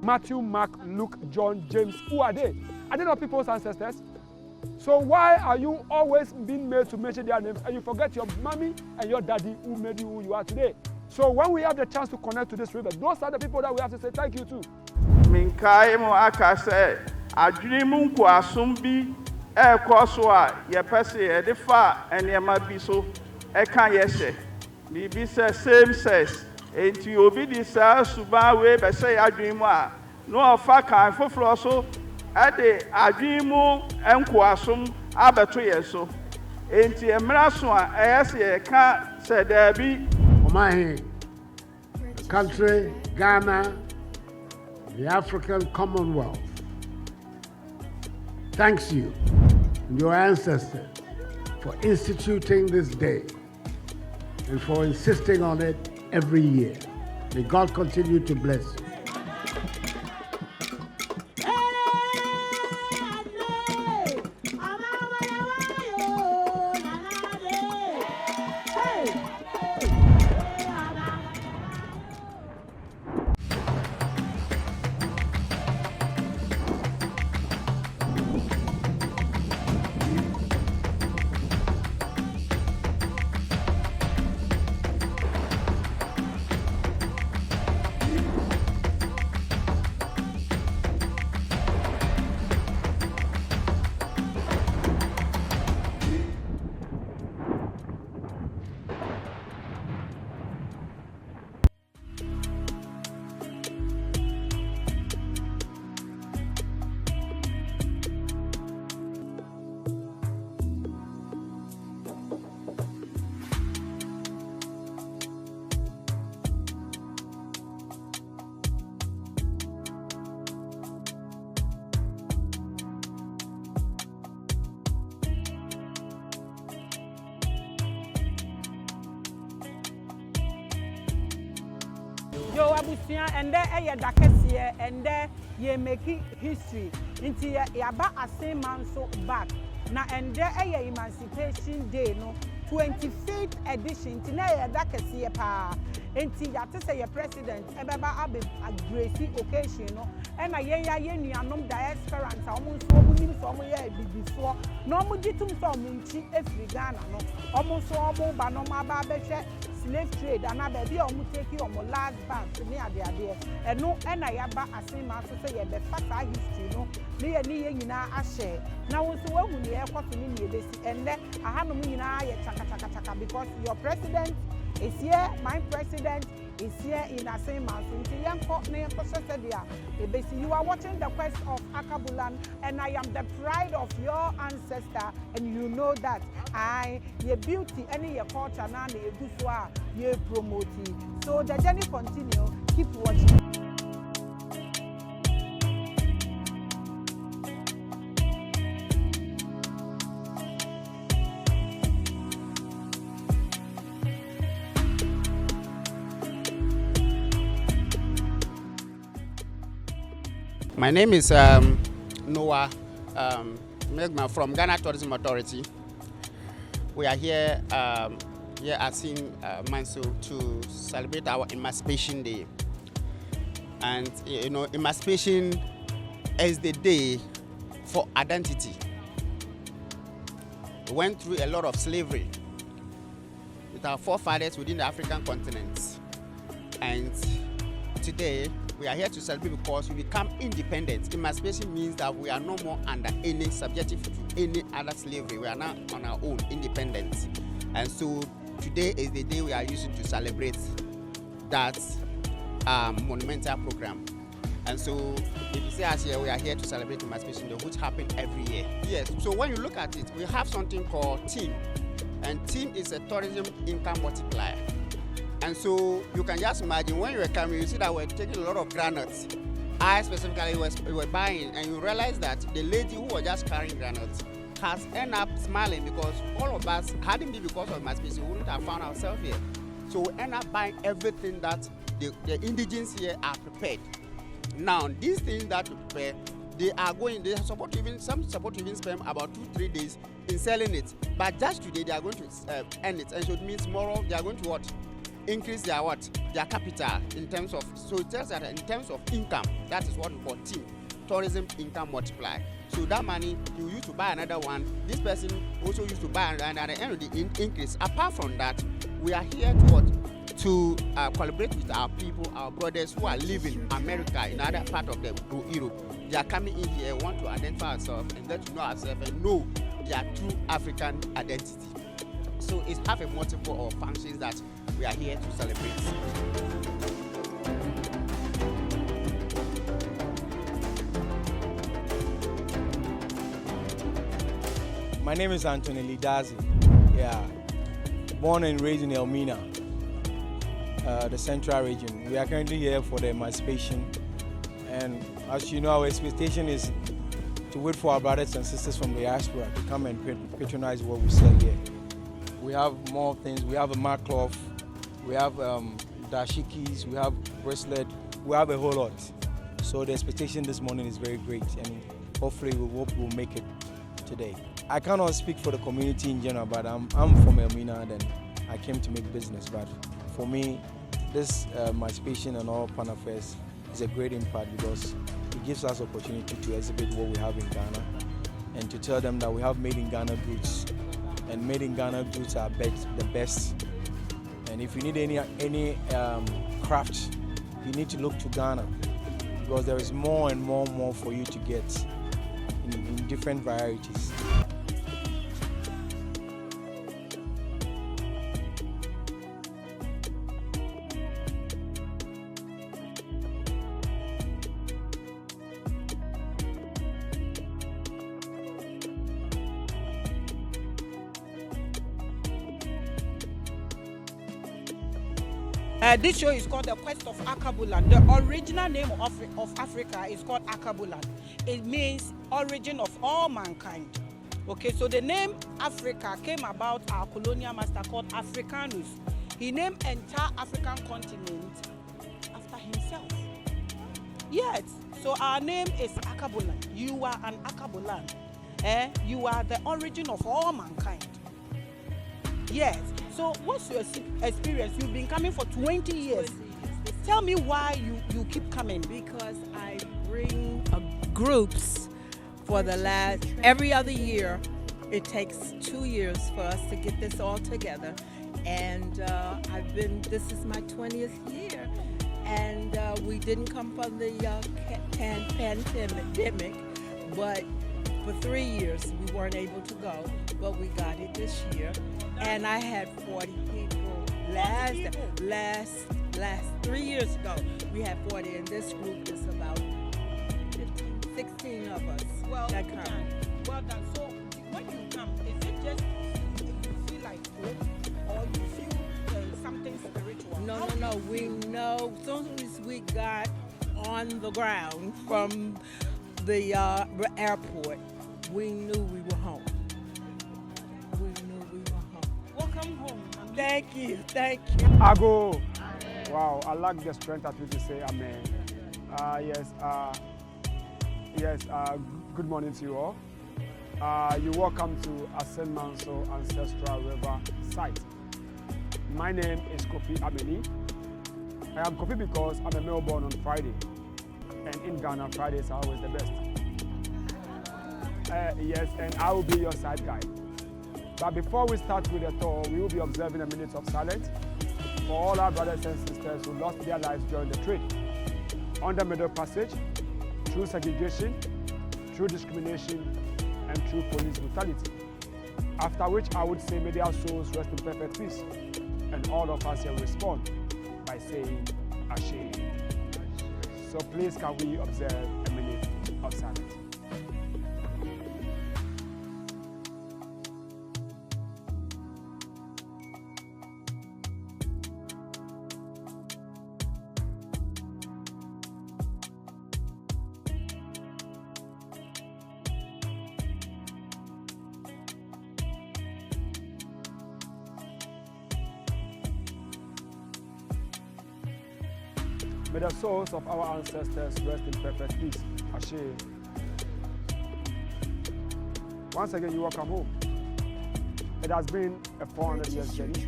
Matthew, Mark, Luke, John, James. Who are they? Are they not people's ancestors? So why are you always being made to mention their names and you forget your mommy and your daddy who made you who you are today? So when we have the chance to connect to this river, those are the people that we have to say thank you to. Minkai mo akase adwene mu nkoasom bi ekoso a ye pese ye de fa enema bi so eka ye hye bi se same sex enti obi di sa suba we be se adwene mu a no ofa kan foforo so ade adwene mu nkoasom abeto ye so enti emra so a eyese ye ka se da bi Omahe, the country, Ghana, the African Commonwealth thanks you and your ancestors for instituting this day and for insisting on it every year. May God continue to bless you. Yo abusia and there eye dakesie and there ye make history into ya ba ase man so back na and there eye Emancipation Day no 25th edition tina ya dakesie pa enti ya te say your president ebeba abe gracie occasion no and ye nuanom diasporans omo so omo nim so omo ye bibifo no omo gitum so omo nchi efri Ghana no omo so omo ba no ma ba behwe slave trade and baby omo take omo last back ni ade and no and I ba asema so say ye be fata history no ni ye nyina ahye na wo so wahu ni e kwato ni e besi and then ahanom nyina ye chaka because your president is here, my president is here in the same house. You are watching the quest of Akabulan, and I am the pride of your ancestor, and you know that your beauty, any your culture, and your promoting. So the journey continue. Keep watching. My name is Noah Megma from Ghana Tourism Authority. We are here at Manso to celebrate our Emancipation Day. And you know, Emancipation is the day for identity. We went through a lot of slavery with our forefathers within the African continent. And today, we are here to celebrate because we become independent. Emancipation means that we are no more under any subjective to any other slavery. We are now on our own, independent. And so today is the day we are using to celebrate that monumental program. And so if you see us here, we are here to celebrate Emancipation Day, which happens every year. Yes, so when you look at it, we have something called TEAM. And TEAM is a tourism income multiplier. And so you can just imagine when you were coming, you see that we're taking a lot of granules. I specifically were buying, and you realize that the lady who was just carrying granules has ended up smiling because all of us, hadn't been because of Emancipation, we wouldn't have found ourselves here. So we end up buying everything that the indigenes here are prepared. Now, these things that we prepare, some support to even spend about 2-3 days in selling it. But just today, they are going to end it. And so it means tomorrow, they are going to what? increase their what? Their capital in terms of, so it tells that in terms of income, that is what we call TIM, tourism income multiplier. So that money you use to buy another one, this person also used to buy, and at the end of the increase. Apart from that, we are here to what? To collaborate with our people, our brothers who are living in America, in other part of the Europe. They are coming in here, want to identify ourselves and get to know ourselves and know their true African identity. So it's have a multiple of functions that we are here to celebrate. My name is Anthony Lidazi. Yeah, born and raised in Elmina, the Central Region. We are currently here for the Emancipation, and as you know, our expectation is to wait for our brothers and sisters from the diaspora to come and patronize what we sell here. We have more things. We have a mat cloth, we have dashikis, we have bracelet, we have a whole lot. So the expectation this morning is very great, and hopefully we'll make it today. I cannot speak for the community in general, but I'm from Elmina and I came to make business. But for me, this Emancipation and all Pan Affairs is a great impact because it gives us opportunity to exhibit what we have in Ghana and to tell them that we have made in Ghana goods, and made in Ghana goods are the best. And if you need any craft, you need to look to Ghana because there is more and more for you to get in different varieties. This show is called The Quest of Akabuland. The original name of Africa is called Akabuland. It means origin of all mankind. Okay, so the name Africa came about our colonial master called Africanus. He named entire African continent after himself. Yes, so our name is Akabuland. You are an Akabuland. You are the origin of all mankind. Yes. So what's your experience? You've been coming for 20 years. Tell me why you keep coming. Because I bring groups for the last, every other year. It takes 2 years for us to get this all together. And this is my 20th year. And we didn't come from the pandemic, but for 3 years we weren't able to go, but we got it this year. And I had 40 people last 3 years ago. We had 40, and this group is about 15, 16 of us that come. Well done. So when you come, is it just you feel like hope, or you feel something spiritual? No. We know as soon as we got on the ground from the airport, we knew we were home. Welcome home. Thank you. Ago. Wow, I like the strength at which you say amen. Good morning to you all. You're welcome to Asen Manso Ancestral River site. My name is Kofi Ameni. I am Kofi because I'm a male born on Friday. And in Ghana, Fridays are always the best. And I will be your side guide. But before we start with the tour, we will be observing a minute of silence for all our brothers and sisters who lost their lives during the trade, on the Middle Passage, through segregation, through discrimination, and through police brutality. After which I would say, may their souls rest in perfect peace. And all of us here respond by saying, Ashe. So please can we observe a minute of silence. May the souls of our ancestors rest in perfect peace. Ashe. Once again, you welcome home. It has been a 400 years journey.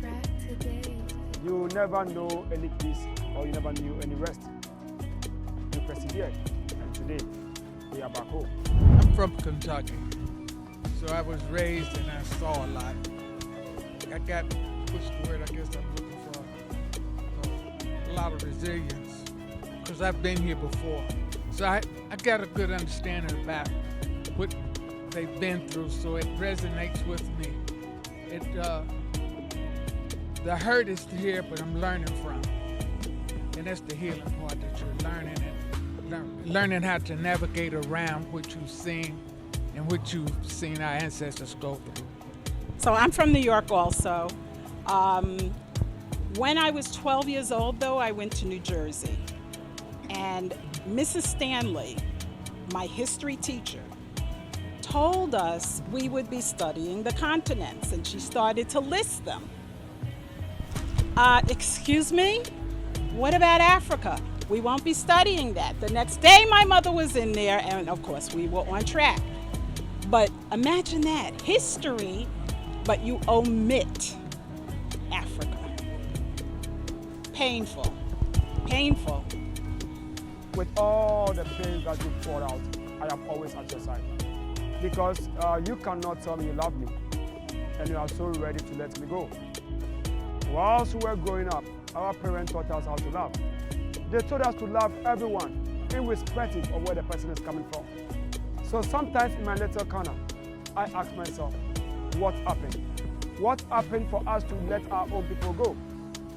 You never know any peace or you never knew any rest. You persevered, and today we are back home. I'm from Kentucky, so I was raised and I saw a lot. I got, what's the word I guess I'm looking for? A lot of resilience, because I've been here before. So I got a good understanding about what they've been through, so it resonates with me. The hurt is here, but I'm learning from it. And that's the healing part, that you're learning and learning how to navigate around what you've seen and what you've seen our ancestors go through. So I'm from New York also. When I was 12 years old, though, I went to New Jersey. And Mrs. Stanley, my history teacher, told us we would be studying the continents, and she started to list them. Excuse me? What about Africa? We won't be studying that. The next day my mother was in there, and of course we were on track. But imagine that, history, but you omit Africa. Painful, painful. With all the pain that you poured out, I am always at your side. Because you cannot tell me you love me, and you are so ready to let me go. Whilst we were growing up, our parents taught us how to love. They told us to love everyone, irrespective of where the person is coming from. So sometimes in my little corner, I ask myself, what happened? What happened for us to let our own people go?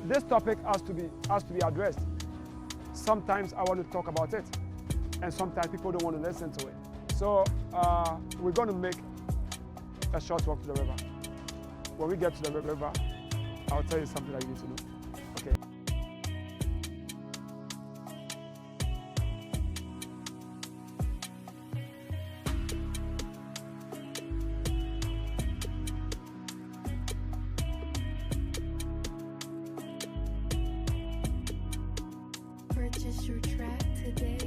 This topic has to be addressed. Sometimes I want to talk about it, and sometimes people don't want to listen to it. So we're going to make a short walk to the river. When we get to the river, I'll tell you something that you need to know. Okay. Purchase your track today.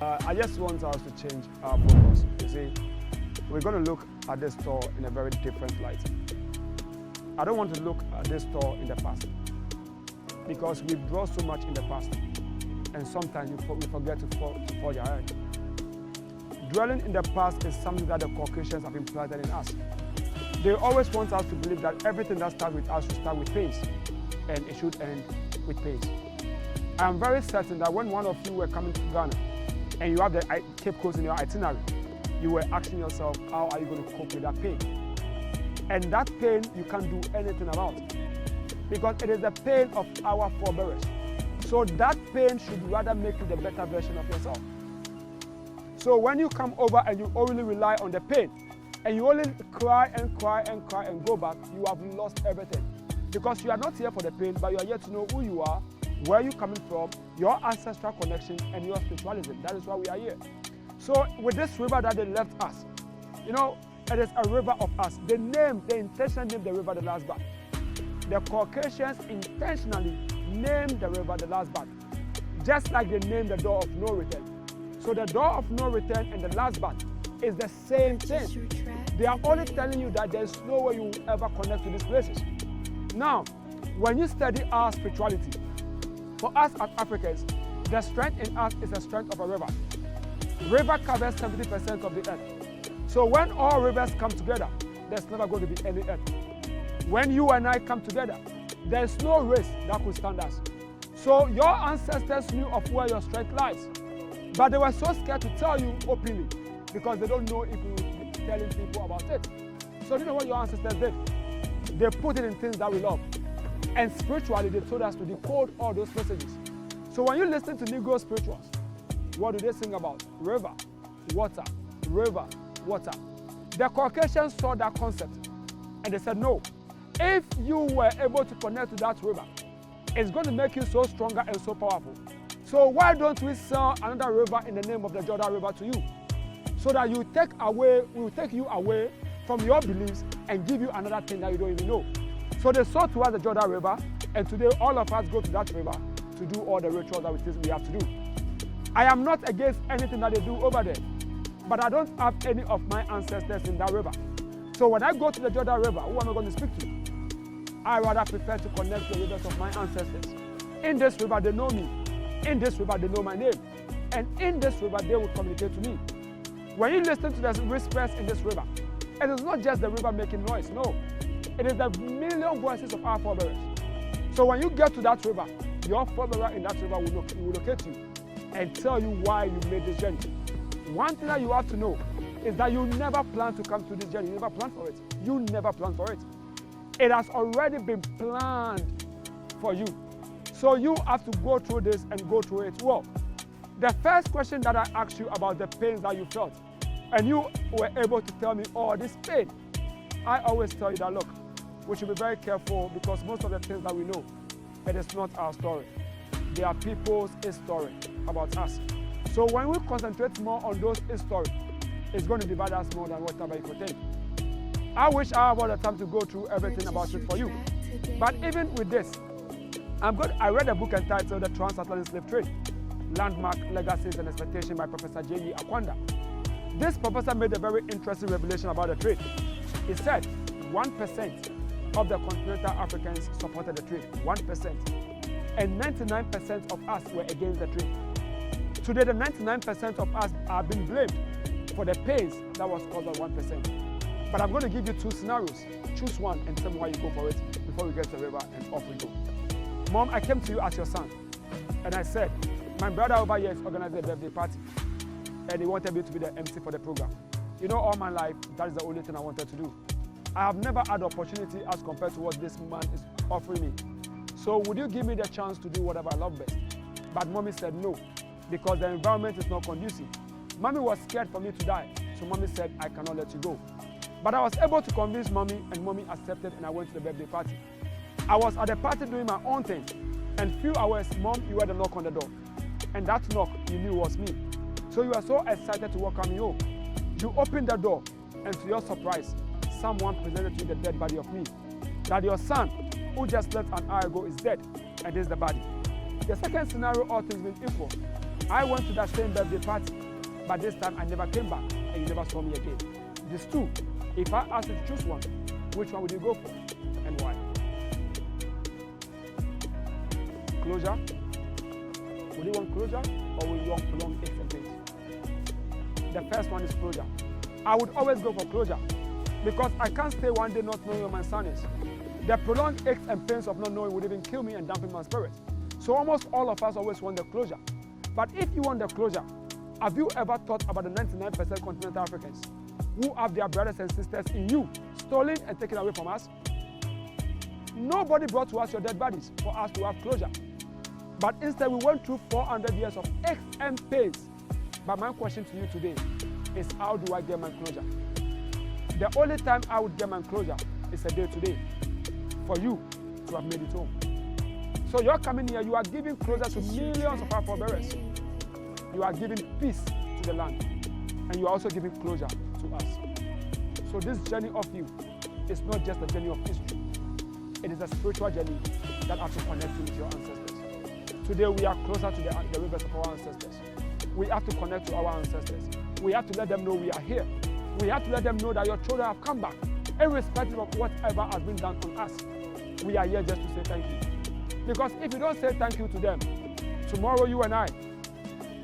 I just want us to change our focus. You see, we're going to look at this store in a very different light. I don't want to look at this store in the past, because we brought so much in the past, and sometimes we forget to forge ahead. Dwelling in the past is something that the Caucasians have implanted in us. They always want us to believe that everything that starts with us should start with pains, and it should end with pains. I am very certain that when one of you were coming to Ghana, and you have the Cape Coast in your itinerary, you were asking yourself, how are you going to cope with that pain? And that pain you can't do anything about, because it is the pain of our forebears. So that pain should rather make you the better version of yourself. So when you come over and you only rely on the pain, and you only cry and cry and cry and go back, you have lost everything. Because you are not here for the pain, but you are here to know who you are, where you're coming from, your ancestral connection, and your spiritualism. That is why we are here. So with this river that they left us, you know, it is a river of us. They intentionally named the river the last bath. The Caucasians intentionally named the river the last bath, just like they named the door of no return. So the door of no return and the last bath is the same thing. They are only telling you that there is no way you will ever connect to these places. Now, when you study our spirituality, for us as Africans, the strength in us is the strength of a river. River covers 70% of the earth. So when all rivers come together, there's never going to be any earth. When you and I come together, there's no race that could stand us. So your ancestors knew of where your strength lies, but they were so scared to tell you openly, because they don't know if telling people about it. So you know what your ancestors did? They put it in things that we love. And spiritually, they told us to decode all those messages. So when you listen to Negro spirituals, what do they sing about? River, water, river, water. The Caucasians saw that concept and they said, no, if you were able to connect to that river, it's going to make you so stronger and so powerful. So why don't we sell another river in the name of the Jordan River to you? So that we will take you away from your beliefs and give you another thing that you don't even know. So they sold to us the Jordan River, and today all of us go to that river to do all the rituals that we have to do. I am not against anything that they do over there, but I don't have any of my ancestors in that river. So when I go to the Jordan River, who am I going to speak to? I rather prefer to connect to the rivers of my ancestors. In this river, they know me. In this river, they know my name. And in this river, they will communicate to me. When you listen to the whispers in this river, it is not just the river making noise, no. It is the million voices of our forebears. So when you get to that river, your forebearer in that river will locate you and tell you why you made this journey. One thing that you have to know is that you never plan to come to this journey. You never plan for it. You never plan for it. It has already been planned for you. So you have to go through this and go through it well. The first question that I asked you about the pains that you felt, and you were able to tell me, oh, this pain. I always tell you that, look, we should be very careful because most of the things that we know, it is not our story. They are people's story about us. So when we concentrate more on those stories, it's going to divide us more than whatever you could think. I wish I had all the time to go through everything about it for you. But even with this, I read a book entitled The Transatlantic Slave Trade, Landmark Legacies and Expectation by Professor J.E. Akwanda. This professor made a very interesting revelation about the trade. He said 1% of the continental Africans supported the trade, 1%. And 99% of us were against the trade. Today, the 99% of us are being blamed for the pains that was caused by 1%. But I'm going to give you two scenarios. Choose one and tell me why you go for it before we get to the river and off we go. Mom, I came to you as your son, and I said, my brother over here is organizing a birthday party, and he wanted me to be the MC for the program. You know, all my life, that is the only thing I wanted to do. I have never had the opportunity as compared to what this man is offering me. So would you give me the chance to do whatever I love best? But Mommy said no, because the environment is not conducive. Mommy was scared for me to die, so Mommy said, I cannot let you go. But I was able to convince Mommy, and Mommy accepted, and I went to the birthday party. I was at the party doing my own thing, and few hours, Mom, you heard a knock on the door. And that knock, you knew was me. So you were so excited to welcome me home. You opened the door, and to your surprise, someone presented to you the dead body of me. That your son, who just left an hour ago, is dead, and this is the body. The second scenario, all things being equal, I went to that same birthday party, but this time I never came back, and you never saw me again. These two, if I asked you to choose one, which one would you go for, and why? Closure? Would you want closure, or would you want prolonged aches and pains? The first one is closure. I would always go for closure, because I can't stay one day not knowing where my son is. The prolonged aches and pains of not knowing would even kill me and dampen my spirit. So almost all of us always want the closure. But if you want the closure, have you ever thought about the 99% continental Africans who have their brothers and sisters in you stolen and taken away from us? Nobody brought to us your dead bodies for us to have closure. But instead, we went through 400 years of aches and pains. But my question to you today is, how do I get my closure? The only time I would get my closure is a day today, for you to have made it home. So you're coming here, you are giving closure to millions of our forebearers. You are giving peace to the land, and you are also giving closure to us. So this journey of you is not just a journey of history. It is a spiritual journey that has to connect you with your ancestors. Today we are closer to the rivers of our ancestors. We have to connect to our ancestors. We have to let them know we are here. We have to let them know that your children have come back, irrespective of whatever has been done on us. We are here just to say thank you. Because if you don't say thank you to them, tomorrow you and I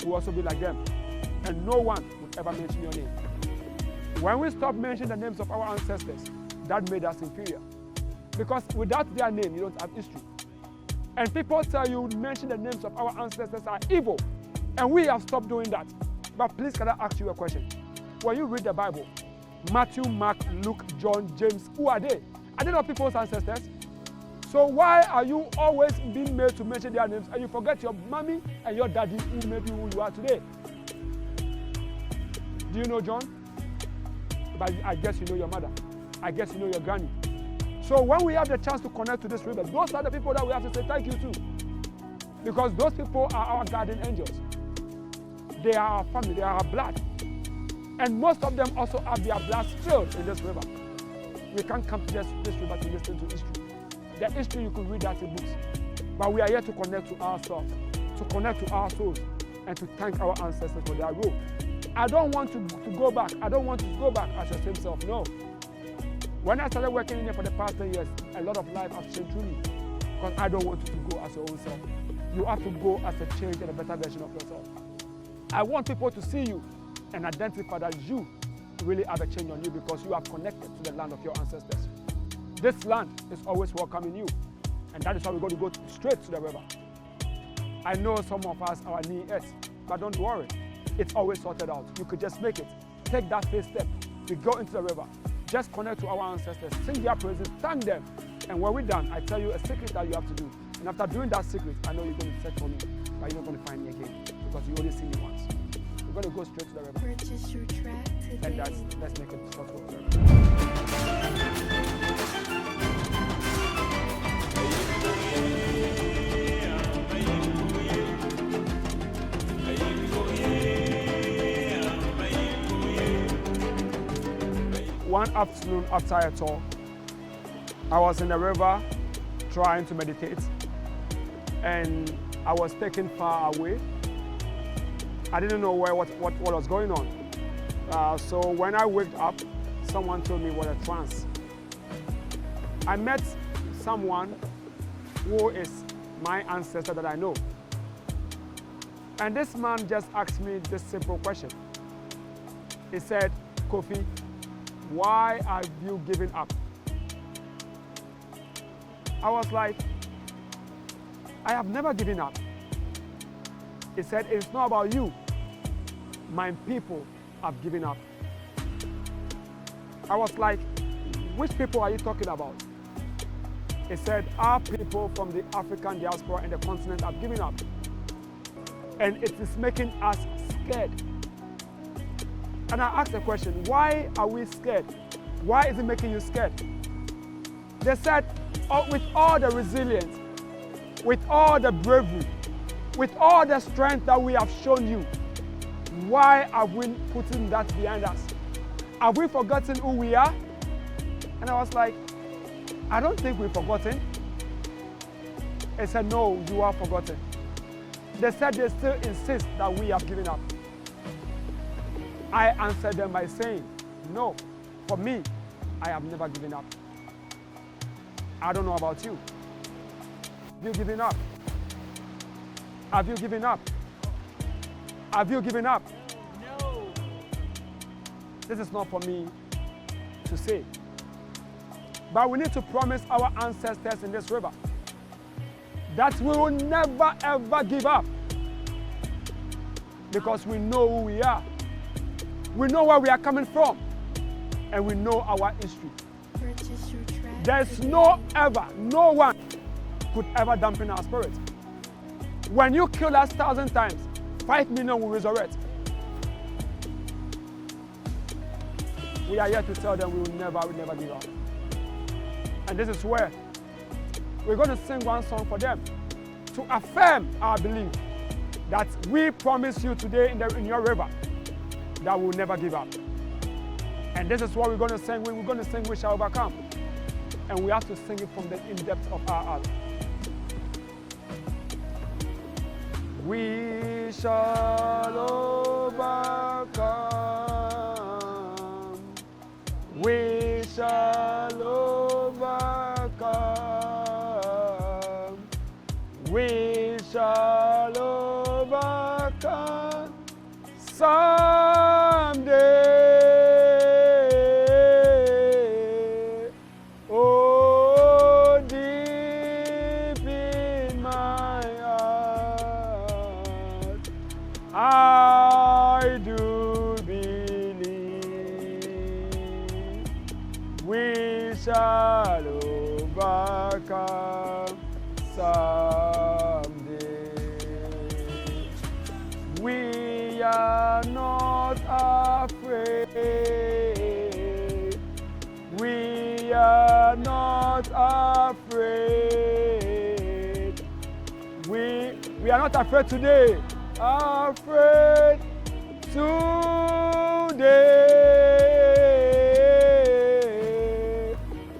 will also be like them, and no one would ever mention your name. When we stop mentioning the names of our ancestors, that made us inferior. Because without their name, you don't have history. And people tell you mention the names of our ancestors are evil, and we have stopped doing that. But please, can I ask you a question? When you read the Bible, Matthew, Mark, Luke, John, James. Who are they? Are they not people's ancestors? So why are you always being made to mention their names and you forget your mommy and your daddy who made you who you are today? Do you know John? But I guess you know your mother. I guess you know your granny. So when we have the chance to connect to this river, those are the people that we have to say thank you to. Because those people are our guardian angels. They are our family, they are our blood. And most of them also have their blood spilled in this river. We can't come to this river to listen to history. The history you could read that in books. But we are here to connect to ourselves, to connect to our souls, and to thank our ancestors for their role. I don't want to go back. I don't want to go back as your same self, no. When I started working in here for the past 10 years, a lot of life has changed truly. Because I don't want you to go as your own self. You have to go as a change and a better version of yourself. I want people to see you and identify that you really have a change on you because you are connected to the land of your ancestors. This land is always welcoming you, and that is why we're going to go straight to the river. I know some of us, our knee hurts, but don't worry. It's always sorted out. You could just make it. Take that first step. We go into the river. Just connect to our ancestors. Sing their praises. Thank them. And when we're done, I tell you a secret that you have to do. And after doing that secret, I know you're going to search for me, but you're not going to find me again because you only see me once. We're going to go straight to the river. Purchase your track today. And let's make it short walk. One afternoon after a talk, I was in the river trying to meditate, and I was taken far away. I didn't know what was going on. So when I waked up, someone told me what a trance. I met someone who is my ancestor that I know. And this man just asked me this simple question. He said, Kofi, why have you given up? I was like, I have never given up. He said, it's not about you. My people have given up. I was like, which people are you talking about? He said, our people from the African diaspora and the continent have given up. And it is making us scared. And I asked the question, why are we scared? Why is it making you scared? They said, oh, with all the resilience, with all the bravery, with all the strength that we have shown you, why are we putting that behind us? Have we forgotten who we are? And I was like, I don't think we've forgotten. They said, no, you are forgotten. They said they still insist that we have given up. I answered them by saying, no, for me, I have never given up. I don't know about you. Have you given up? Have you given up? Have you given up? No. This is not for me to say. But we need to promise our ancestors in this river that we will never ever give up. Because we know who we are. We know where we are coming from. And we know our history. There's no one could ever dampen our spirit. When you kill us 1,000 times, 5 million will resurrect. We are here to tell them we will never give up. And this is where we're going to sing one song for them to affirm our belief that we promise you today in your river that we will never give up. And this is what we're going to sing. We're going to sing We Shall Overcome. And we have to sing it from the in-depth of our heart. We shall overcome. We shall overcome. We shall overcome someday. Oh, deep in my heart, I do believe Alubaka someday. We are not afraid. We are not afraid. We are not afraid today. Afraid today.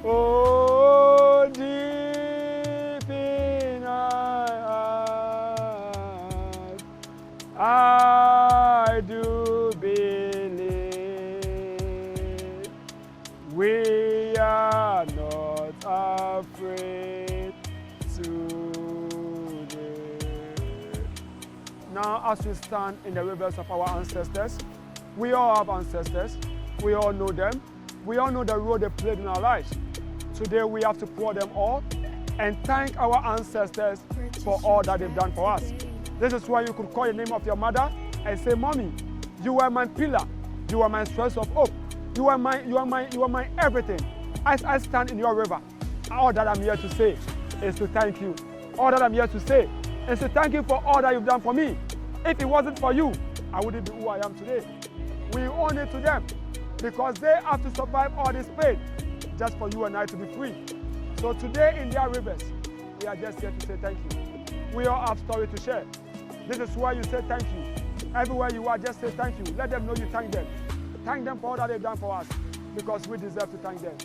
Oh, deep in our heart, I do believe we are not afraid today. Now, as we stand in the rivers of our ancestors, we all have ancestors. We all know them. We all know the role they played in our lives. Today, we have to pour them all and thank our ancestors for all that they've done for us. This is why you could call the name of your mother and say, Mommy, you are my pillar. You are my source of hope. You are my everything. As I stand in your river, all that I'm here to say is to thank you. All that I'm here to say is to thank you for all that you've done for me. If it wasn't for you, I wouldn't be who I am today. We owe it to them because they have to survive all this pain just for you and I to be free. So today in their rivers, we are just here to say thank you. We all have story to share. This is why you say thank you. Everywhere you are, just say thank you. Let them know you thank them. Thank them for all that they've done for us because we deserve to thank them.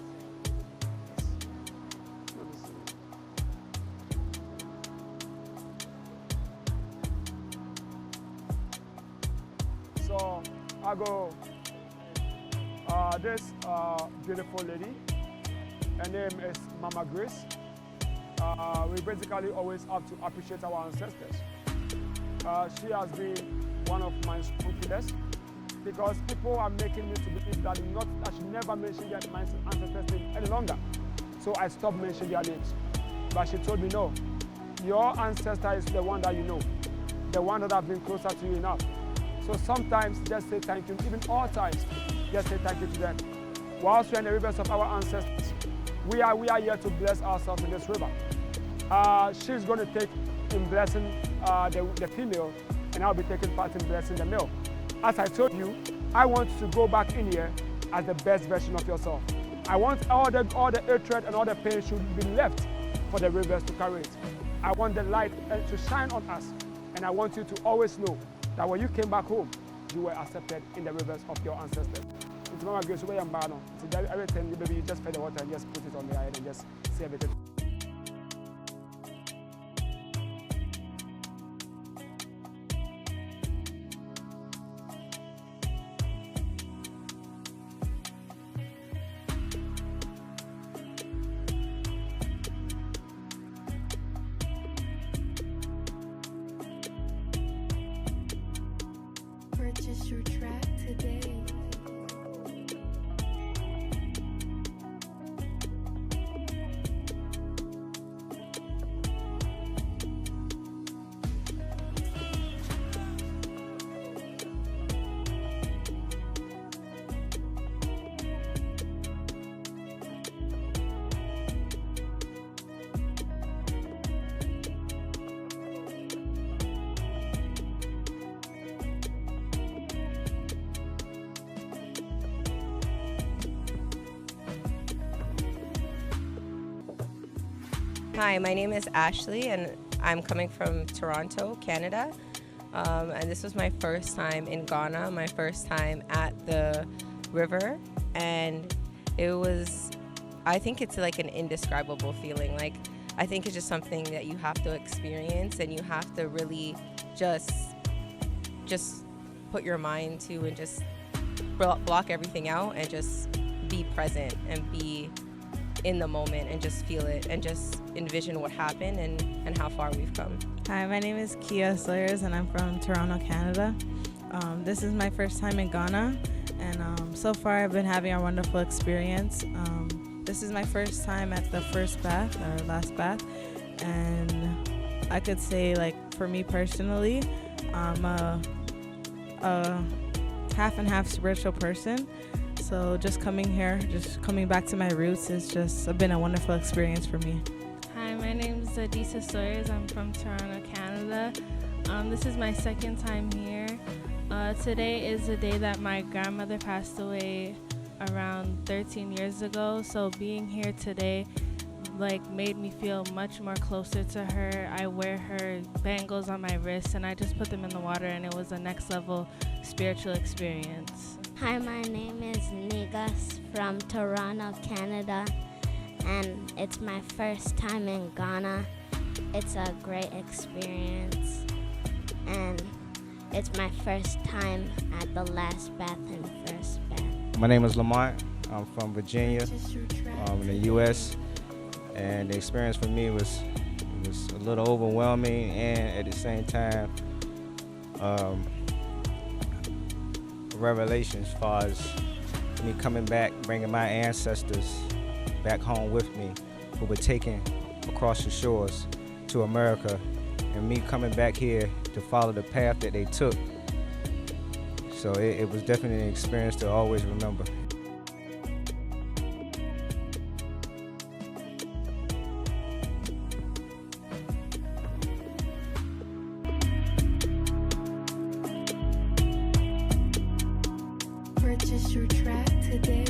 So I go, this beautiful lady, her name is Mama Grace. We basically always have to appreciate our ancestors. She has been one of my scrupulous because people are making me to believe that I should never mention my ancestors' name any longer. So I stopped mentioning their names. But she told me, no, your ancestor is the one that you know, the one that have been closer to you enough. So sometimes just say thank you, even all times, just say thank you to them. Whilst we are in the rivers of our ancestors, we are here to bless ourselves in this river. She's going to take in blessing the female, and I'll be taking part in blessing the male. As I told you, I want to go back in here as the best version of yourself. I want all the hatred and all the pain should be left for the rivers to carry it. I want the light to shine on us, and I want you to always know that when you came back home, you were accepted in the rivers of your ancestors. It's Mama Grace, where I'm bad. Everything, baby, you just fed the water and just put it on the head and just say everything. Purchase your track today. Hi, my name is Ashley and I'm coming from Toronto, Canada. And this was my first time in Ghana, my first time at the river. And it was, I think it's like an indescribable feeling. Like, I think it's just something that you have to experience and you have to really just put your mind to and just block everything out and just be present and be in the moment and just feel it and just envision what happened and how far we've come. Hi, my name is Kia Slayers and I'm from Toronto, Canada. This is my first time in Ghana and so far I've been having a wonderful experience. This is my first time at the first bath, or last bath, and I could say, like, for me personally, I'm a half and half spiritual person. So just coming here, just coming back to my roots, it's just been a wonderful experience for me. Hi, my name is Adisa Sawyers. I'm from Toronto, Canada. This is my second time here. Today is the day that my grandmother passed away around 13 years ago. So being here today made me feel much more closer to her. I wear her bangles on my wrist and I just put them in the water, and it was a next level spiritual experience. Hi, my name is Negus from Toronto, Canada, and it's my first time in Ghana. It's a great experience, and it's my first time at the last bath and first bath. My name is Lamont. I'm from Virginia, in the U.S., and the experience for me was a little overwhelming, and at the same time, a revelation as far as me coming back, bringing my ancestors back home with me, who were taken across the shores to America, and me coming back here to follow the path that they took. So it was definitely an experience to always remember. Purchase your track today.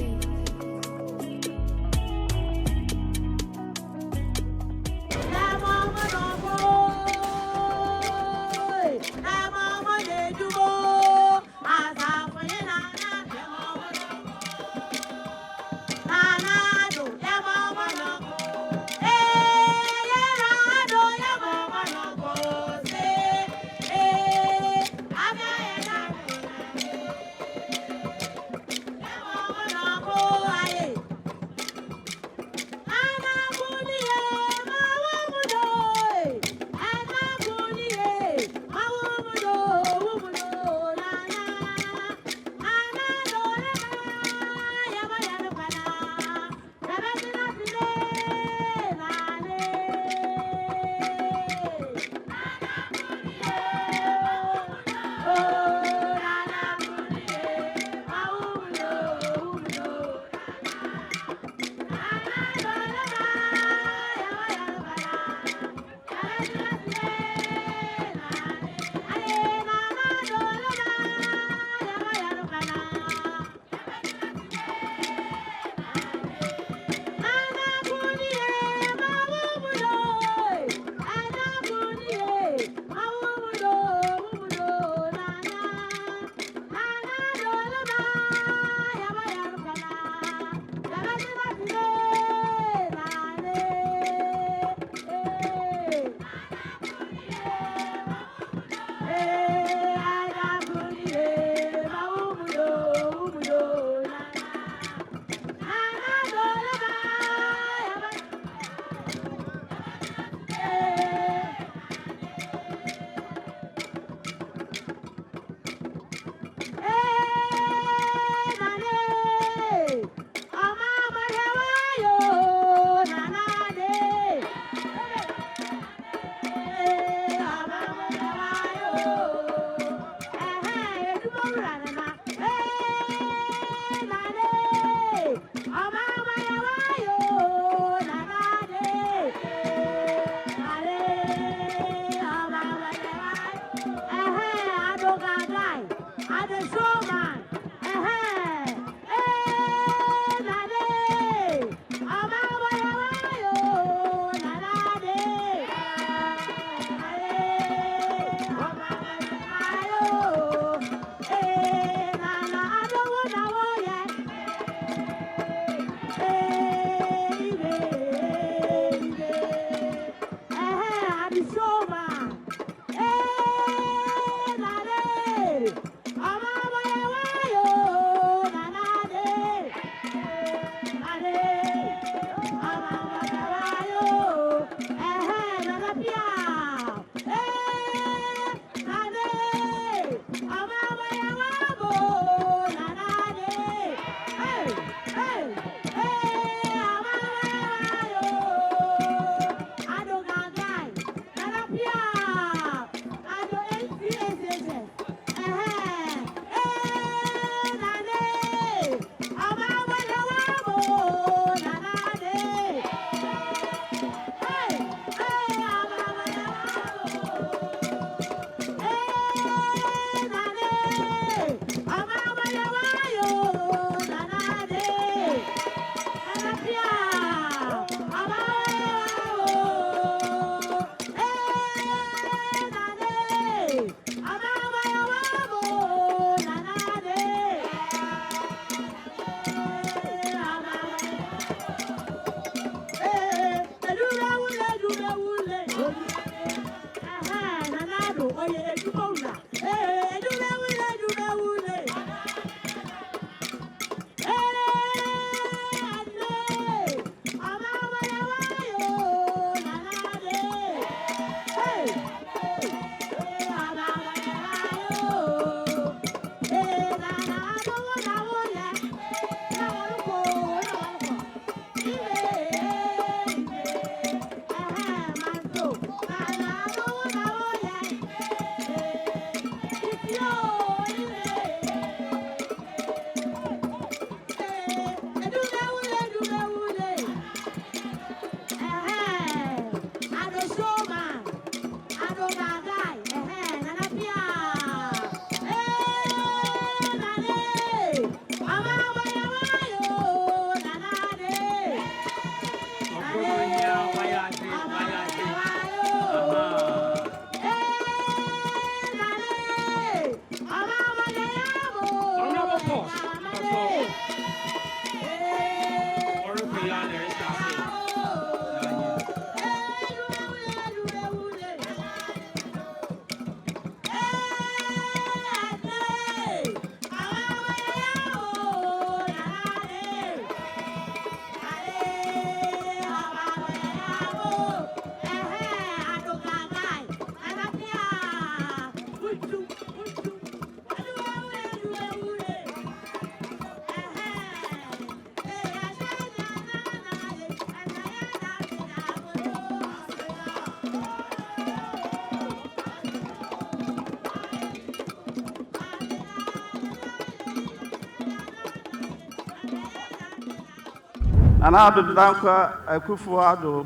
Nana Danka Akufo-Addo,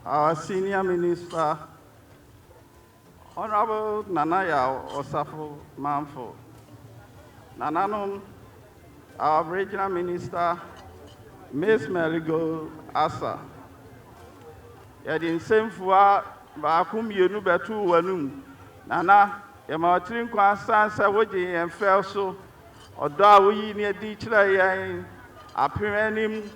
our senior minister, Honorable Nanaya Osafo Manfo, Nananum, our regional minister, Miss Meligo Asa. Yadin Semfua Bakum Yenu Betu Wanum, Nana, Yamatrin Kwansan Sawaji and Felso, or Dawi near Dichra Apiranim,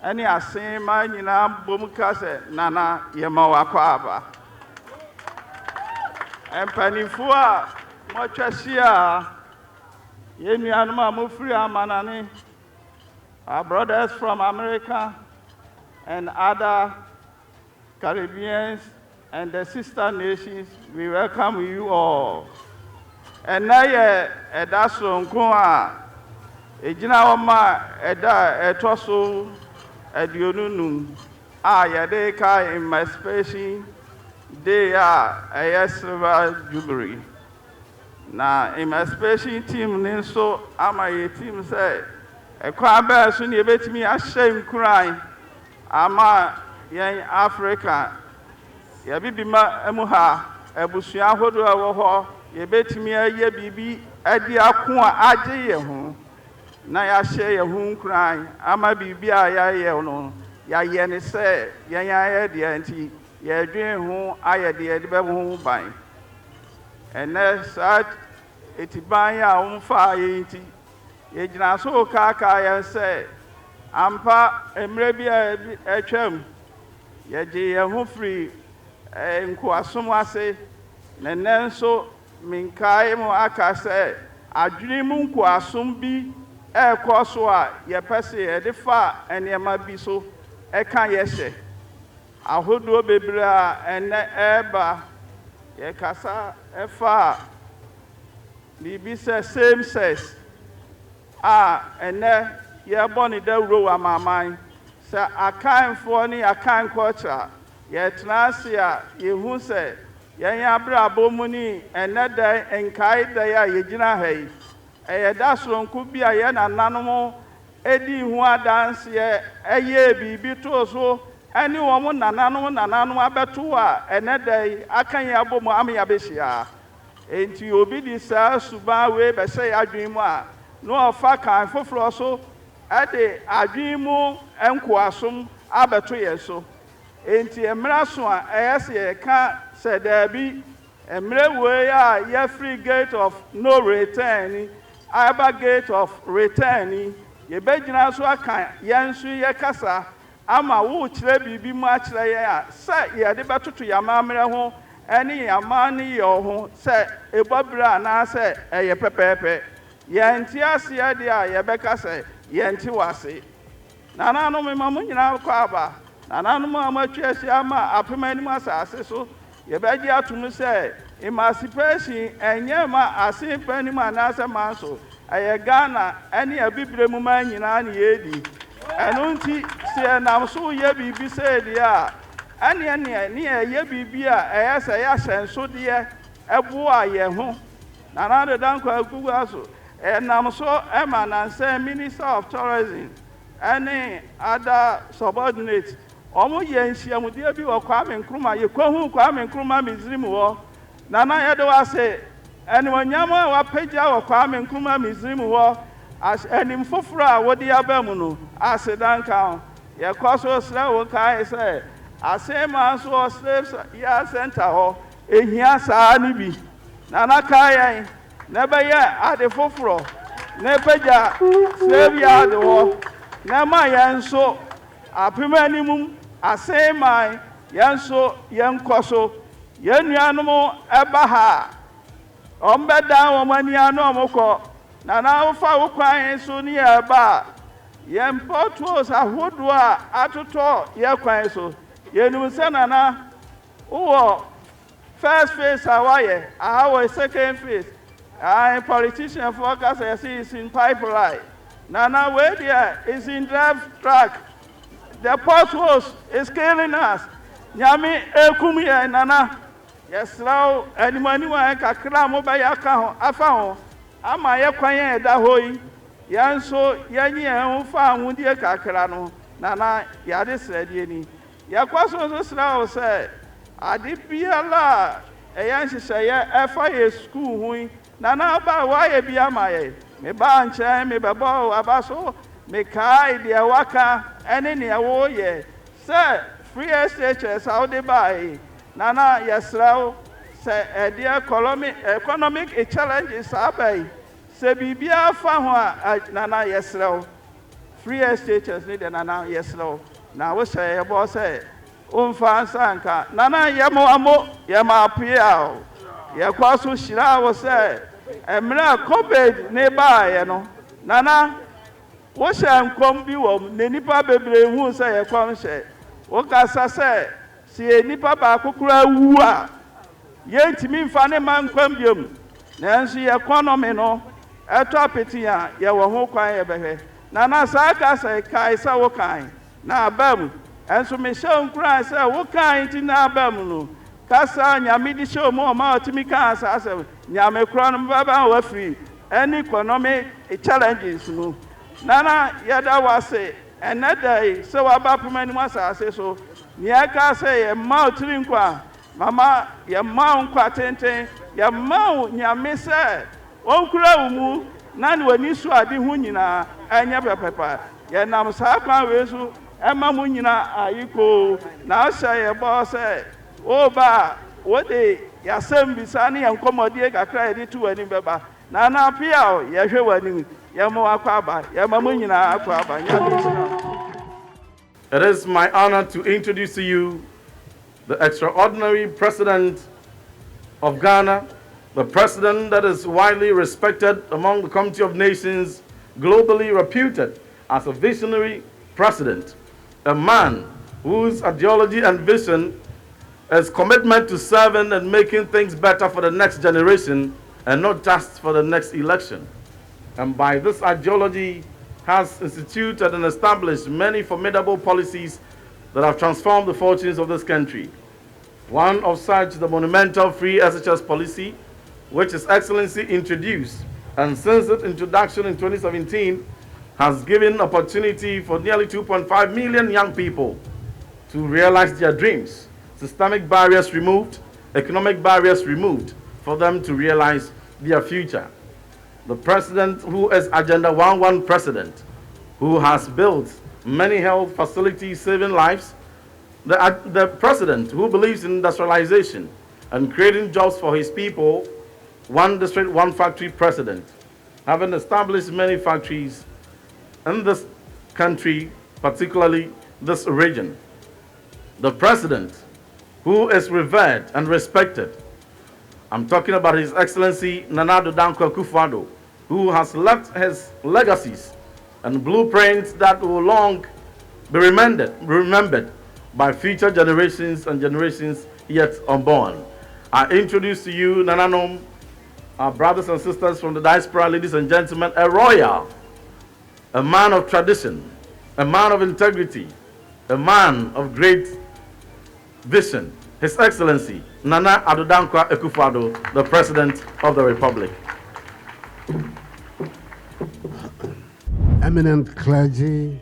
any asing man in Bumukase, Nana Yamawakwaba. And Panifua, Mochasia, Yemi Anuma Mufria Manani, our brothers from America and other Caribbeans and the sister nations, we welcome you all. And now, that's on Koa, a Jinaoma, a Tosso, a Dionunu, Yadeka, Emancipation, they are a silver jubilee. Now, Emancipation team, so am I team say, a crab soon you bet me a shame crying. Ama young Africa, Yabima Emuha, Ebusia Hodo Awo, you bet me a ye bibi, Adia Kwa Aje, Naya share your home crying, Ama Bibia Yayono, Yayani say, Yaya Dianti, Ya dream home, I dear the home buying. And that's such it by your own fire, Yajna so kaka and say, Ampa Emrebia Echem, Yaji Humfrey, and Kwasumase, Nenenso, Minkai Moaka say, a dream Kwasumbi, Air Koswa, Yapesi, Edifa, and Yamabiso, Eka Yeshe. A Hudu Bibra and Eba, Yakasa, Efa, Bibisa, same says, and there. Ye bonny de row a my mind. Say, I can't for any, I can't culture. Yet, Nasia, you who say, Yabra Bomuni, and that day, and Kai de Yajina Hay. A dasron could be a yen and nanomo, Eddie who are dance ye, a ye be so, any woman, and nano abetua, and that day, I can't yabo Maame Abeshia. And to you be this, Suba way, but say, I dream. No, fuck, I'm for Flosso. Ade adwimu enkoasom abeto yeso enti emra so a eyese ka se da bi emre we a ye free gate of no return aba gate of return ye begina so aka yensu ye kasa ama wo kire bibi mu a kire ye a se ye de betoto yamamre ho eni yamani yo ho se ebobra na se eye pepepe ye enti ase ye de a ye beka se Yenti wasi. Nana no me mamunyina kwaba. Nana no amatwesi ama apemani masase so. Ye beji atumu se emancipation enye ma asipani manase manso. Aye Ghana eni abibire mu manyina na yedi. Eno nti se nam so ye bibi se dia. Eni ye bibi a eye se ya senso de ebo a ye ho. Nana de danko akugu aso. And I'm so Emma and say Minister of Tourism, any other subordinates. Almost yes, you would be or Kwame Nkrumah, you come Kwame Nkrumah Mizrimu. Nana Edoa say, and when Yama or Peja or Kwame Nkrumah Mizrimu, as any Fufra, what the Abemuno, I said, Duncan, your Koso Slow, I say, I say, man, so slaves, ya center, or in Yasa Anibi. Nana Kaya. Never yet at the fofro, never yet, slave yard or Nama Yanso, a primanimum, a say my Yanso, Yan Koso, Yan Yanamo, Abaha, Ombeda, Omaniano Moko, Nana Fa crying so near bar. Yan Portos a Woodwa, Atoto, Yakwaso, Yanusanana, oh, first face Hawaii, our second face. I politician focus I see is in pipeline. Nana way there is in draft track. The potholes is killing us. Nyami ekumi ya nana. Yes now anyone wa kakra mo ba ya ka ho afa ho. Ama ye kwan da hoyi. Yanso yenye ho fa ahudie kakra no. Nana, Yadi said, Yeni. Yakwaso Sra say, Adi Piala, a yancy say, FIA school, who Nana ba why a biamaye, me banche, me babo, abaso, me kai, the waka, and any awoye. Sir, free SHS, how they buy. Nana, yes, say, a dear economic challenges, Abbey. Say, Bibia Fahua, Nana, yes, free SHS need Nana, yes, now we say, a boss, Fan Sanka, Nana, Yamo Amo, Yama Piao, Yakwasu Shira was say, and Mra Coped nearby, you know. Nana, what shall come be one, Nipa Baby, who say a concert. What I say, see a Nipa Bakukura Wua. Yet me funny man quambium. Nancy economy no, a topitia, yawa hokai ebehe. Nana Saka say, Kaisa Wokai, na bam, and so me show cry, say, Wokai in na bamuno. Kasa, Yamidi show more Timika, as a Yamekron Baba were free. Any economic challenges, no. Nana Yada was say, and that day, so about many months I say so. Niaka say, a mouth linkwa. Mama, your mount quatente, your mount, Yame said, Onkura umu, none when you saw the Hunina, and your papa. Yanam Sapa Resu, Emma Munina, Aiko, now say a boss said, Oh, ba, what they, Yasem Bisani and Comodiac cried to any baba. Nana Piao, Yasha, Yamo Aquaba, Yamamunina Aquaba. It is my honor to introduce to you the extraordinary president of Ghana, the president that is widely respected among the Community of Nations, globally reputed as a visionary president, a man whose ideology and vision is commitment to serving and making things better for the next generation and not just for the next election. And by this ideology has instituted and established many formidable policies that have transformed the fortunes of this country. One of such, the monumental free SHS policy, which His Excellency introduced, and since its introduction in 2017, has given opportunity for nearly 2.5 million young people to realize their dreams. Systemic barriers removed, economic barriers removed, for them to realize their future. The president who is Agenda 11 president, who has built many health facilities saving lives, the president who believes in industrialization and creating jobs for his people, one district, one factory president, having established many factories in this country, particularly this region. The president who is revered and respected, I'm talking about His Excellency Nana Addo Dankwa Akufo-Addo, who has left his legacies and blueprints that will long be remembered by future generations and generations yet unborn. I introduce to you, Nananom, our brothers and sisters from the diaspora, ladies and gentlemen, a royal, a man of tradition, a man of integrity, a man of great vision, His Excellency Nana Addo Dankwa Akufo-Addo, the President of the Republic. Eminent clergy,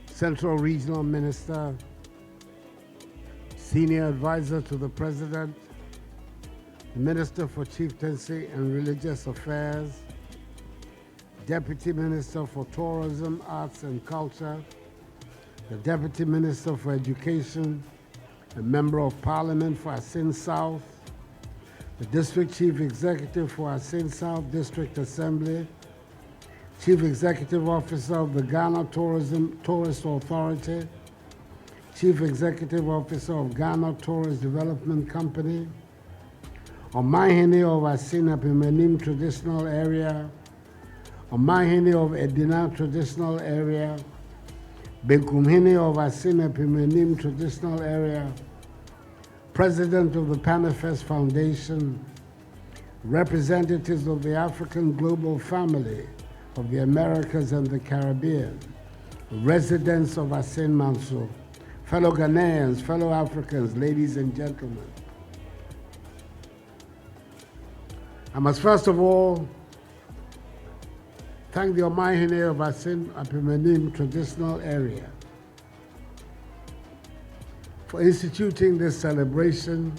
Central Regional Minister, Senior Advisor to the President, Minister for Chieftaincy and Religious Affairs, Deputy Minister for Tourism, Arts and Culture, the Deputy Minister for Education, a Member of Parliament for Asin South, the District Chief Executive for Asin South District Assembly, Chief Executive Officer of the Ghana Tourist Authority, Chief Executive Officer of Ghana Tourist Development Company, Omahene of Asin Epimenim Traditional Area, Omahene of Edina Traditional Area, Benkumhene of Asin Epimenim Traditional Area, President of the Panifest Foundation, representatives of the African Global Family of the Americas and the Caribbean, residents of Asin Manso, fellow Ghanaians, fellow Africans, ladies and gentlemen. I must first of all thank the Omahine of Asin Apimanim traditional area for instituting this celebration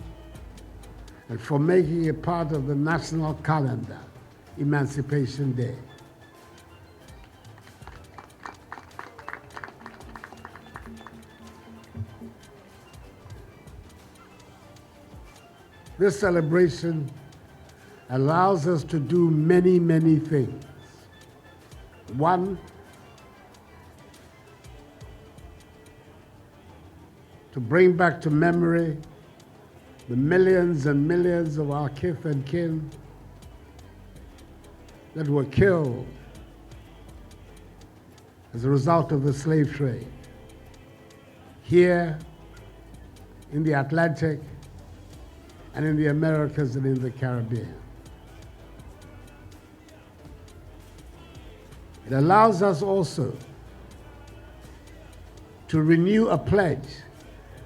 and for making it part of the national calendar, Emancipation Day. This celebration allows us to do many, many things. One, to bring back to memory the millions and millions of our kith and kin that were killed as a result of the slave trade here in the Atlantic and in the Americas and in the Caribbean. It allows us also to renew a pledge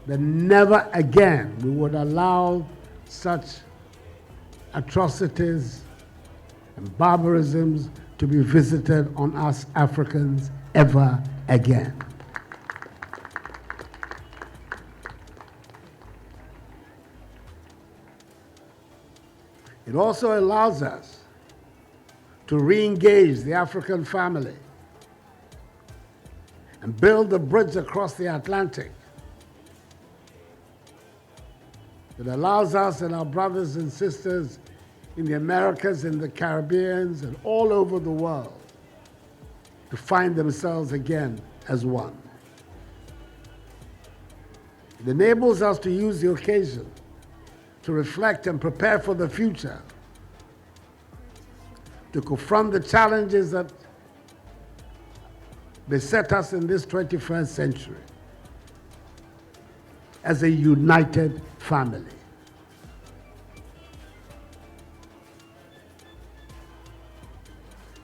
that never again we would allow such atrocities and barbarisms to be visited on us Africans ever again. It also allows us to re-engage the African family and build the bridge across the Atlantic that allows us and our brothers and sisters in the Americas, in the Caribbean, and all over the world to find themselves again as one. It enables us to use the occasion to reflect and prepare for the future, to confront the challenges that beset us in this 21st century as a united family.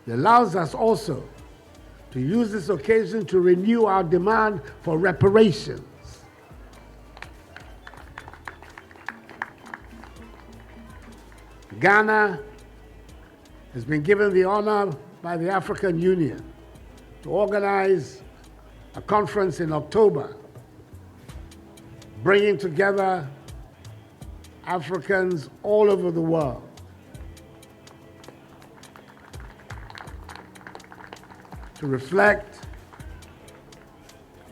It allows us also to use this occasion to renew our demand for reparations. Ghana has been given the honor by the African Union to organize a conference in October, bringing together Africans all over the world to reflect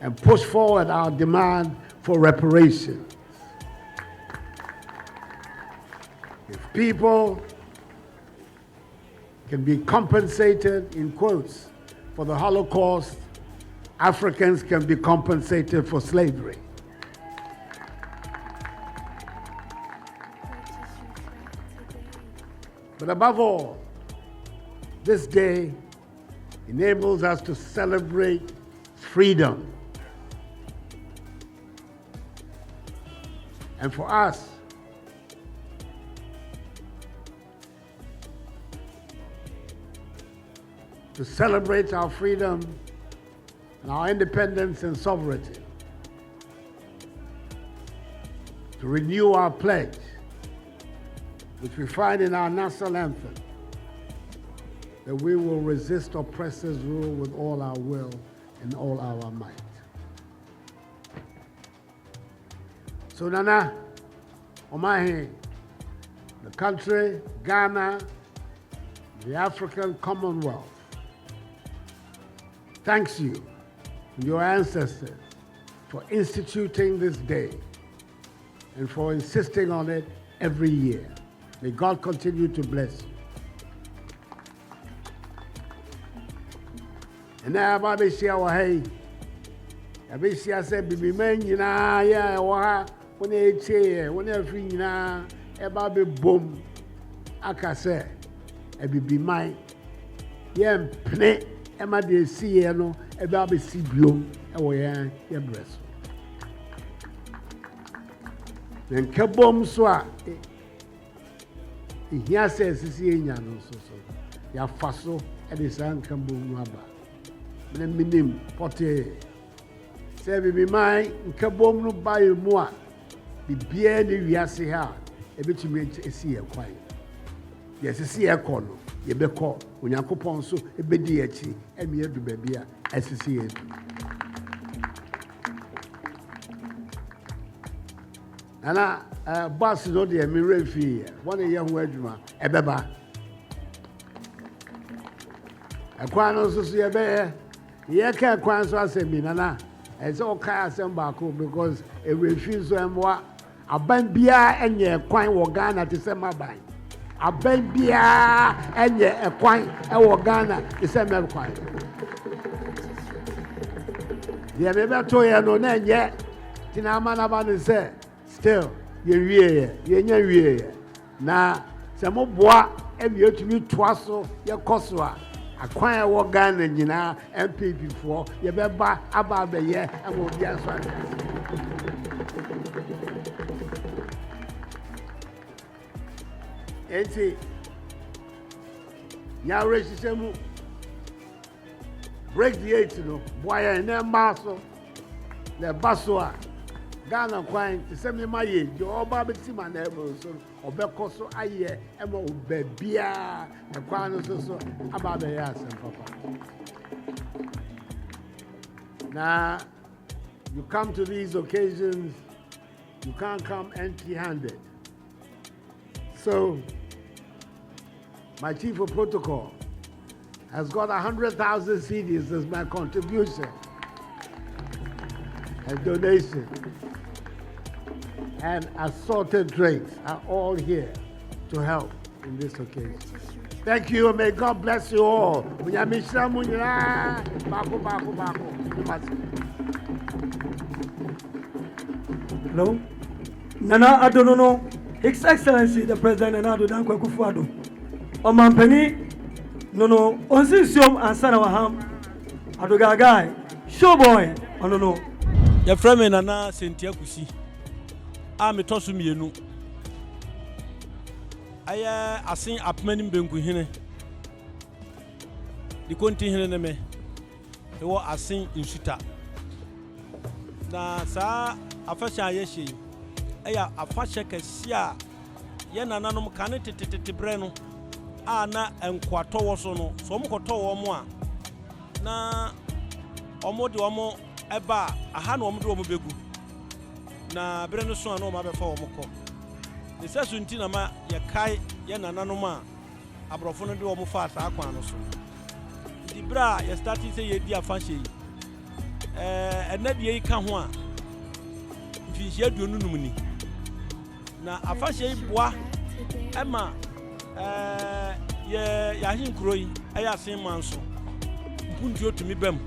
and push forward our demand for reparations. If people can be compensated, in quotes, for the Holocaust, Africans can be compensated for slavery. But above all, this day enables us to celebrate freedom. And for us, to celebrate our freedom and our independence and sovereignty, to renew our pledge, which we find in our national anthem, that we will resist oppressors' rule with all our will and all our might. So Nana, Omahe, the country, Ghana, the African Commonwealth, thanks you and your ancestors for instituting this day and for insisting on it every year. May God continue to bless you. And now, Baba Shia Wahay, Baba Shia said, Bibi Man, you know, yeah, Waha, when they chair, when they're free, you know, Baba Boom, Akase, Bibi Mine, yeah, Pne, Emma de Sieno, Baba Sibio, away, yeah, breast. Then Kabom Swa. Here says, "Is he no so? Ya faso and his uncle Maba. Minim Potte. Say, be mine, Kabom no buy more. Be beer the Yassi ha, a bit to make a sea a quiet. Yes, a sea a corner. yɛbɛkɔ onyankopɔn so ɛbɛdi akyi ɛmi edu baabi a ɛsisi yɛ nana bus no deɛ mi rɛ fi wɔn yɛ ho adwuma ɛbɛba ɛkwan no nso so yɛbɛyɛ yɛka ɛkwan so asɛm bi nana ɛsɛ ɔka asɛm baako because ɛwɛ fi nso ɛmoa aban biara ɛnyɛ ɛkwan wɔ Ghana te sɛ maban aban biara ɛnyɛ ɛkwan ɛwɔ Ghana te sɛ mɛkwan deɛ mebɛto yɛ no na ɛnyɛ tina ama naba no sɛ still yɛnya wieɛ na sɛ moboa ɛmi yɛtumi toa so yɛkɔ so a akwan ɛwɔ Ghana nyinaa MPP foɔ yɛbɛba aba abɛyɛ ɛma obi aso ade enti yɛawerɛ hyehyɛ mu break the 8 no boa yɛn na ɛmma so na ɛba so a Ghana kwan te sɛ mema yɛ deɛ ɔba bɛti ma na ɛbɔ so ɔbɛkɔ so ayɛ ɛma ɔbaabiaa ɛkwan no so aba abɛyɛ asɛm papa na you come to these occasions you can't come empty-handed so my chief of protocol has got 100,000 cedis as my contribution and donation. And assorted drinks are all here to help in this occasion. Thank you, and may God bless you all. Hello? Nana Adonono, His Excellency the President Nana Adodan Kwakufuado. Omampani, Nono, Onsinsium and Sanawaham, Adogagai, Showboy, Onono. Your friend Nana Sentia Kusi. I'm a Tosumienu. I sing up many Benguhine. The continent me. They were a sing in Shita. Na sa a fashion yeshi. Aya a fashion cassia. Yena nanum canete breno. Na and quarto was no. Some quarto or more. Na omo di omo eba a hand woman do begu. Na breno so no ma be fa omoko ne sesu ntina ma ye kai ye nananom a abrofo no de omo fa asa akwan no so di bra ye start say ye di afahye yi enade yi ka ho a mfinhye aduonunum ni na afahye yi boa ema ye yahin kuro yi aya sen manso mpunti otumi bam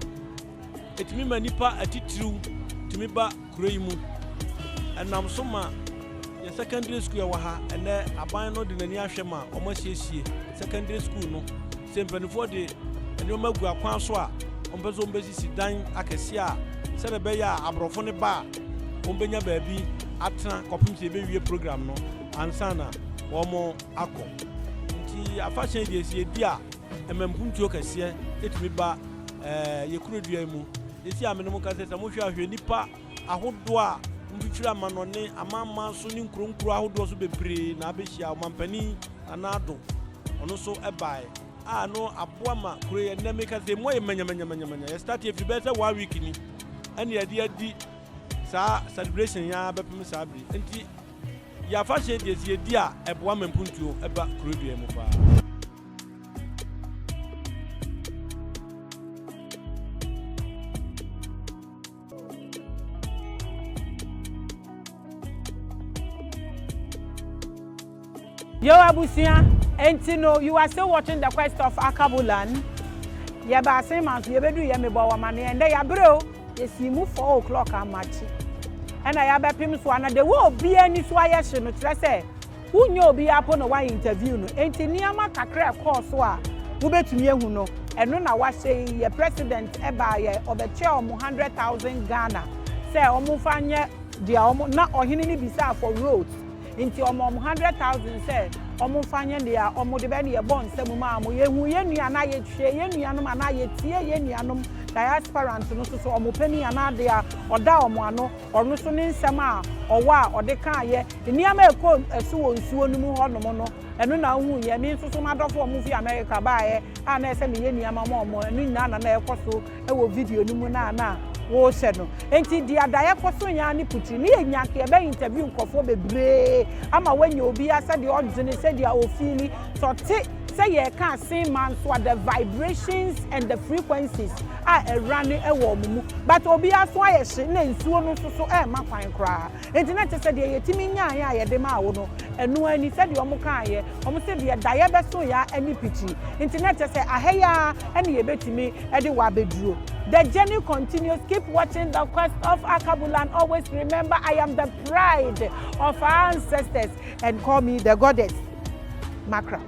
etumi manipa atitiriw tumi ba kuro yi mu enam so ma your secondary school waha and aban no de nani ahwe ma omasiesie secondary school no sempanifo de ene magu akwan so a ombezo ombesisi dan akese a se de be ya abrofo ne ba ombenya baabi atena kopim se be wie program no ansana omo akọ nti afahye de sie di a emampuntuo kese etumi ba yekurodua mu esi amenemu kase sa mo hwe ahwe nipa ahodo a mfitira manone amama so ni nkronkro ahodo so bebre na abehia mampani anado ono so ebae no aboa ma kure na meka se mo manya ya start every better 1 week ni ani adi sa celebration ya bepem sa abri enti ya fashion de sie di a eboa mampuntuo eba kure dua mu pa. Yo Abusia, Entino, you are still watching the Quest of Akabulan. Yaba same as you bedu yamibawa money and they are bro. Yes, you move 4 o'clock and match. And I have a pim swana the will be any swayation to say. Who knew be upon a wine interview? Entiniama Kakra Korswa, who bet me who know. And when I was saying your president Ebaye of the chair of 100,000 Ghana. Say Omufanya, dear not or hinny bisa for roads. Into 100,000 said, ɔmo fanye dia ɔmo de be ne yɛbɔ nsɛm ma amo yehu yenua na yɛhwe yenuanom ana yɛtie yenuanom diasporant no so ɔmo pani ana de a ɔda ɔmo ano ɔno so ne nsɛm a ɔwɔ a ɔde ka yɛ nneɛma ɛkɔ ɛso wɔ nsuo no mu hɔ nom no ɛno na hu yɛ me nso so madɔfo ɔmo fi America baayɛ a na ɛsɛ me yenuama ma ɔmo ɛno nyina na ɛkɔ so ɛwɔ video no mu na wo hye no enti dia dae kɔ so nya ne puti ne nya ke be interview nkɔfo bebree ama wanya obi asa de ɔdene sɛ dia ofili sɔte sɛ yɛ ka sen man so the vibrations and the frequencies run ɛwɔ mu but obi aso ayɛ hye na nsuo no so ma kwan kra enti na te sɛ de yɛtimi nya ayɛ de ma wo no ɛno ani sɛ de ɔmo ka ayɛ ɔmo sɛ de dae bɛ so ya ani piti enti na te sɛ ahɛya ɛne yɛbɛtimi ɛde wa beduro. The journey continues. Keep watching the quest of Akabula and always remember I am the pride of our ancestors and call me the goddess Makra.